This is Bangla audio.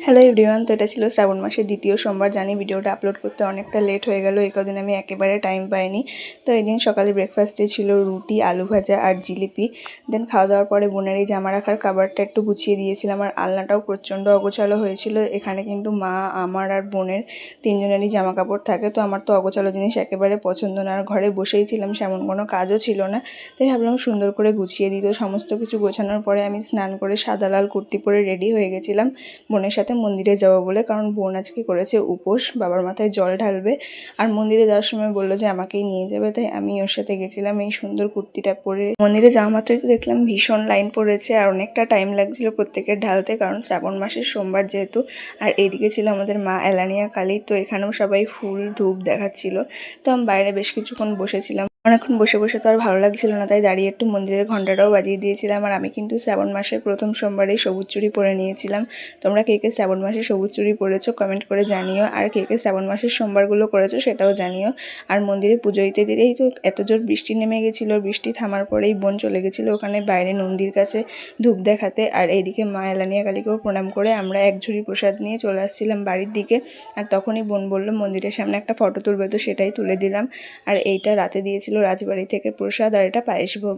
হ্যালো এভরিওয়ান, তো এটা ছিল শ্রাবণ মাসের দ্বিতীয় সোমবার। জানি ভিডিওটা আপলোড করতে অনেকটা লেট হয়ে গেল, এই কদিন আমি একেবারে টাইম পাইনি। তো এই দিন সকালে ব্রেকফাস্টে ছিল রুটি, আলু ভাজা আর জিলিপি। দেন খাওয়া দাওয়ার পরে বোনের এই জামা রাখার কাবারটা একটু গুছিয়ে দিয়েছিলাম, আর আলনাটাও প্রচণ্ড অগোছালো হয়েছিল। এখানে কিন্তু মা, আমার আর বোনের তিনজনেরই জামা কাপড় থাকে, তো আমার তো অগোছালো জিনিস একেবারে পছন্দ না। আর ঘরে বসেই ছিলাম, সেমন কোনো কাজও ছিল না, তাই ভাবলাম সুন্দর করে গুছিয়ে দিত। সমস্ত কিছু গোছানোর পরে আমি স্নান করে সাদা লাল কুর্তি পরে রেডি হয়ে গেছিলাম বোনের সাথে মন্দিরে যাবো বলে, কারণ বোন আজকে করেছে উপোস, বাবার মাথায় জল ঢালবে। আর মন্দিরে যাওয়ার সময় বললো যে আমাকেই নিয়ে যাবে, তাই আমি ওর সাথে গেছিলাম। এই সুন্দর কুর্তিটা পরে মন্দিরে যাওয়া মাত্রই তো দেখলাম ভীষণ লাইন পড়েছে, আর অনেকটা টাইম লাগছিল প্রত্যেকের ঢালতে, কারণ শ্রাবণ মাসের সোমবার যেহেতু। আর এইদিকে ছিল আমাদের মা এলানিয়া কালী, তো এখানেও সবাই ফুল ধূপ দেখাচ্ছিল। তো আমি বাইরে বেশ কিছুক্ষণ বসেছিলাম। অনেকক্ষণ বসে বসে তো আর ভালো লাগছিল না, তাই দাঁড়িয়ে একটু মন্দিরের ঘন্টাটাও বাজিয়ে দিয়েছিলাম। আর আমি কিন্তু শ্রাবণ মাসের প্রথম সোমবারেই সবুজ চুড়ি পরে নিয়েছিলাম। তোমরা কে কে শ্রাবণ মাসে সবুজ চুড়ি পরেছো কমেন্ট করে জানিও, আর কে কে শ্রাবণ মাসের সোমবারগুলো করেছো সেটাও জানিও। আর মন্দিরে পুজো দিতে দিতেই তো এত জোর বৃষ্টি নেমে গেছিলো, বৃষ্টি থামার পরেই বোন চলে গেছিলো ওখানে বাইরে নন্দীর কাছে ধূপ দেখাতে। আর এইদিকে মা এলানিয়া কালীকেও প্রণাম করে আমরা এক ঝুড়ি প্রসাদ নিয়ে চলে আসছিলাম বাড়ির দিকে। আর তখনই বোন বললো মন্দিরের সামনে একটা ফটো তুলবে, তো সেটাই তুলে দিলাম। আর এইটা রাতে দিয়েছিল রাজবাড়ি থেকে প্রসাদ, আর এটা পায়েস ভোগ।